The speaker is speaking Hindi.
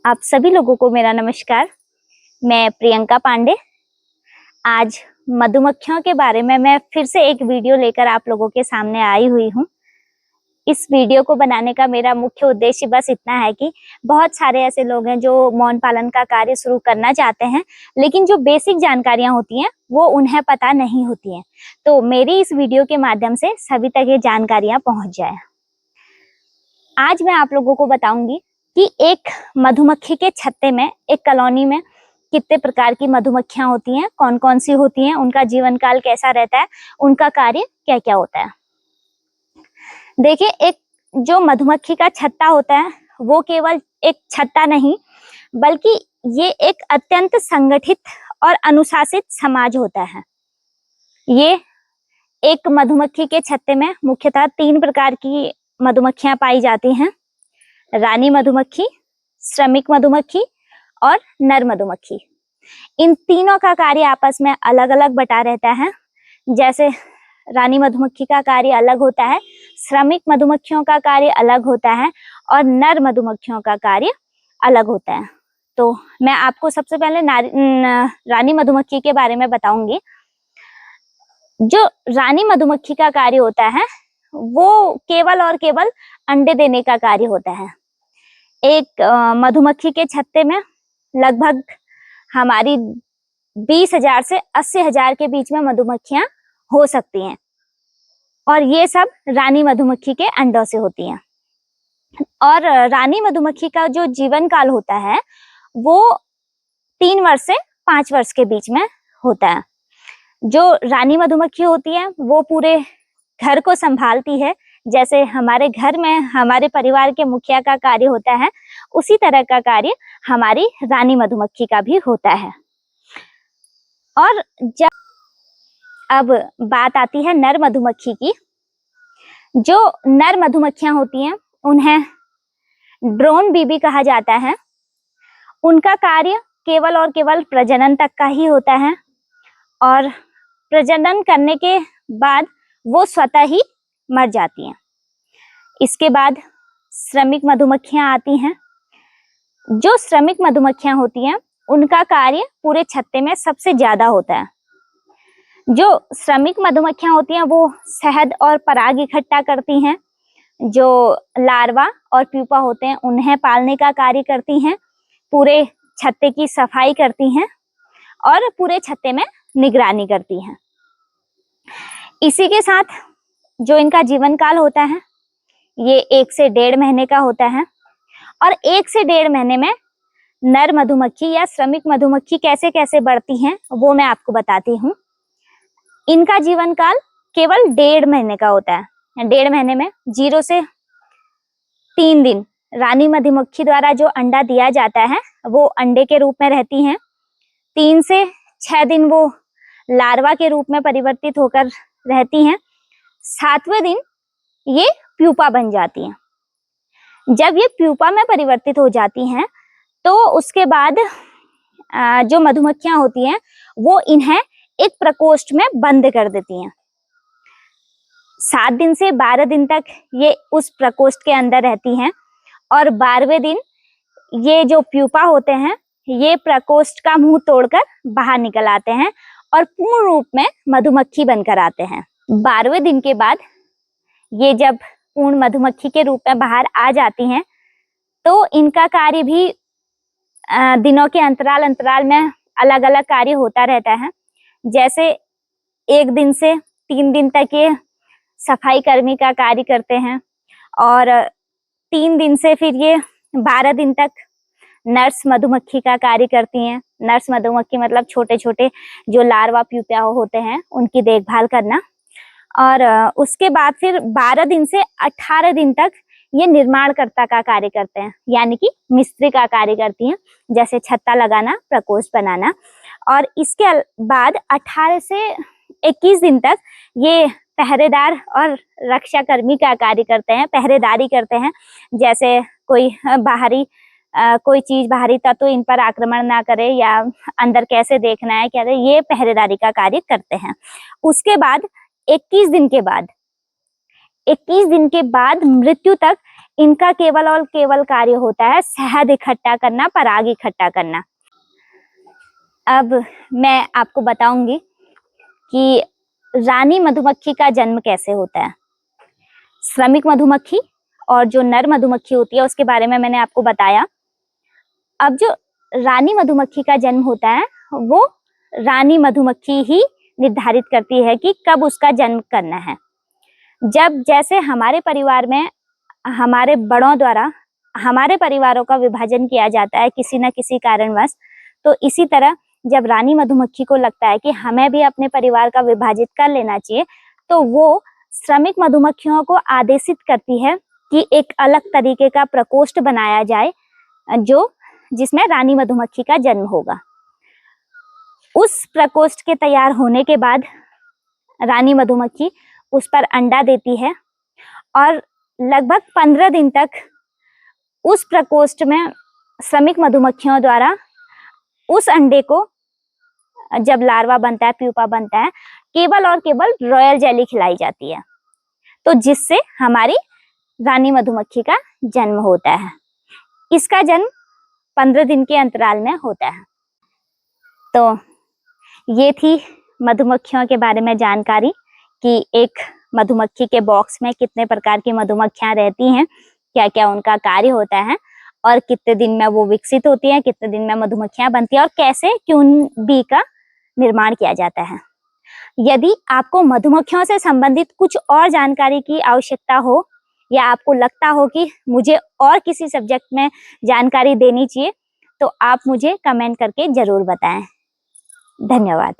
आप सभी लोगों को मेरा नमस्कार। मैं प्रियंका पांडे। आज मधुमक्खियों के बारे में मैं फिर से एक वीडियो लेकर आप लोगों के सामने आई हुई हूँ। इस वीडियो को बनाने का मेरा मुख्य उद्देश्य बस इतना है कि बहुत सारे ऐसे लोग हैं जो मौन पालन का कार्य शुरू करना चाहते हैं, लेकिन जो बेसिक जानकारियां होती हैं वो उन्हें पता नहीं होती हैं। तो मेरी इस वीडियो के माध्यम से सभी तक ये जानकारियां पहुंच जाए। आज मैं आप लोगों को बताऊंगी कि एक मधुमक्खी के छत्ते में, एक कॉलोनी में कितने प्रकार की मधुमक्खियां होती हैं, कौन कौन सी होती हैं, उनका जीवन काल कैसा रहता है, उनका कार्य क्या क्या होता है। देखिए, एक जो मधुमक्खी का छत्ता होता है वो केवल एक छत्ता नहीं, बल्कि ये एक अत्यंत संगठित और अनुशासित समाज होता है। ये एक मधुमक्खी के छत्ते में मुख्यतः 3 प्रकार की मधुमक्खियां पाई जाती हैं: रानी मधुमक्खी, श्रमिक मधुमक्खी और नर मधुमक्खी। इन तीनों का कार्य आपस में अलग अलग बटा रहता है। जैसे रानी मधुमक्खी का कार्य अलग होता है, श्रमिक मधुमक्खियों का कार्य अलग होता है और नर मधुमक्खियों का कार्य अलग होता है। तो मैं आपको सबसे पहले रानी मधुमक्खी के बारे में बताऊंगी। जो रानी मधुमक्खी का कार्य होता है वो केवल और केवल अंडे देने का कार्य होता है। एक मधुमक्खी के छत्ते में लगभग हमारी 20,000 से 80,000 के बीच में मधुमक्खियां हो सकती हैं, और ये सब रानी मधुमक्खी के अंडों से होती हैं। और रानी मधुमक्खी का जो जीवन काल होता है वो 3 वर्ष से 5 वर्ष के बीच में होता है। जो रानी मधुमक्खी होती है वो पूरे घर को संभालती है। जैसे हमारे घर में हमारे परिवार के मुखिया का कार्य होता है, उसी तरह का कार्य हमारी रानी मधुमक्खी का भी होता है। और जब अब बात आती है नर मधुमक्खी की, जो नर मधुमक्खियां होती हैं उन्हें ड्रोन बीबी कहा जाता है। उनका कार्य केवल और केवल प्रजनन तक का ही होता है, और प्रजनन करने के बाद वो स्वतः ही मर जाती हैं। इसके बाद श्रमिक मधुमक्खियां आती हैं। जो श्रमिक मधुमक्खियां होती हैं उनका कार्य पूरे छत्ते में सबसे ज्यादा होता है। जो श्रमिक मधुमक्खियां होती हैं वो शहद और पराग इकट्ठा करती हैं। जो लार्वा और प्यूपा होते हैं उन्हें पालने का कार्य करती हैं, पूरे छत्ते की सफाई करती हैं और पूरे छत्ते में निगरानी करती हैं। इसी के साथ जो इनका जीवन काल होता है ये 1 से 1.5 महीने का होता है। और 1 से 1.5 महीने में नर मधुमक्खी या श्रमिक मधुमक्खी कैसे कैसे बढ़ती हैं वो मैं आपको बताती हूँ। इनका जीवन काल केवल 1.5 महीने का होता है। 1.5 महीने में 0 से 3 दिन रानी मधुमक्खी द्वारा जो अंडा दिया जाता है वो अंडे के रूप में रहती हैं। 3 से 6 दिन वो लार्वा के रूप में परिवर्तित होकर रहती हैं। 7वें दिन ये प्यूपा बन जाती हैं। जब ये प्यूपा में परिवर्तित हो जाती हैं तो उसके बाद जो मधुमक्खियां होती हैं वो इन्हें एक प्रकोष्ठ में बंद कर देती हैं। 7 दिन से 12 दिन तक ये उस प्रकोष्ठ के अंदर रहती हैं, और 12वें दिन ये जो प्यूपा होते हैं ये प्रकोष्ठ का मुंह तोड़कर बाहर निकल आते हैं और पूर्ण रूप में मधुमक्खी बनकर आते हैं। 12वें दिन के बाद ये जब पूर्ण मधुमक्खी के रूप में बाहर आ जाती हैं तो इनका कार्य भी दिनों के अंतराल में अलग अलग कार्य होता रहता है। जैसे 1 दिन से 3 दिन तक ये सफाई कर्मी का कार्य करते हैं, और 3 दिन से फिर ये 12 दिन तक नर्स मधुमक्खी का कार्य करती हैं। नर्स मधुमक्खी मतलब छोटे छोटे जो लार्वा प्यूपा होते हैं उनकी देखभाल करना। और उसके बाद फिर 12 दिन से 18 दिन तक ये निर्माणकर्ता का कार्य करते हैं, यानी कि मिस्त्री का कार्य करती हैं, जैसे छत्ता लगाना, प्रकोष्ठ बनाना। और इसके बाद 18 से 21 दिन तक ये पहरेदार और रक्षा कर्मी का कार्य करते हैं, पहरेदारी करते हैं। जैसे कोई कोई चीज बाहरी तत्व इन पर आक्रमण ना करे, या अंदर कैसे देखना है, क्या ये पहरेदारी का कार्य करते हैं। उसके बाद 21 दिन के बाद मृत्यु तक इनका केवल और केवल कार्य होता है शहद इकट्ठा करना, पराग इकट्ठा करना। अब मैं आपको बताऊंगी कि रानी मधुमक्खी का जन्म कैसे होता है। श्रमिक मधुमक्खी और जो नर मधुमक्खी होती है उसके बारे में मैंने आपको बताया। अब जो रानी मधुमक्खी का जन्म होता है वो रानी मधुमक्खी ही निर्धारित करती है कि कब उसका जन्म करना है। जब जैसे हमारे परिवार में हमारे बड़ों द्वारा हमारे परिवारों का विभाजन किया जाता है किसी न किसी कारणवश, तो इसी तरह जब रानी मधुमक्खी को लगता है कि हमें भी अपने परिवार का विभाजित कर लेना चाहिए, तो वो श्रमिक मधुमक्खियों को आदेशित करती है कि एक अलग तरीके का प्रकोष्ठ बनाया जाए जिसमें रानी मधुमक्खी का जन्म होगा। उस प्रकोष्ठ के तैयार होने के बाद रानी मधुमक्खी उस पर अंडा देती है और लगभग 15 दिन तक उस प्रकोष्ठ में श्रमिक मधुमक्खियों द्वारा उस अंडे को, जब लार्वा बनता है, प्यूपा बनता है, केवल और केवल रॉयल जेली खिलाई जाती है, तो जिससे हमारी रानी मधुमक्खी का जन्म होता है। इसका जन्म 15 दिन के अंतराल में होता है। तो ये थी मधुमक्खियों के बारे में जानकारी कि एक मधुमक्खी के बॉक्स में कितने प्रकार की मधुमक्खियां रहती हैं, क्या क्या उनका कार्य होता है और कितने दिन में वो विकसित होती हैं, कितने दिन में मधुमक्खियां बनती हैं और कैसे क्यून बी का निर्माण किया जाता है। यदि आपको मधुमक्खियों से संबंधित कुछ और जानकारी की आवश्यकता हो या आपको लगता हो कि मुझे और किसी सब्जेक्ट में जानकारी देनी चाहिए, तो आप मुझे कमेंट करके जरूर बताएं। धन्यवाद।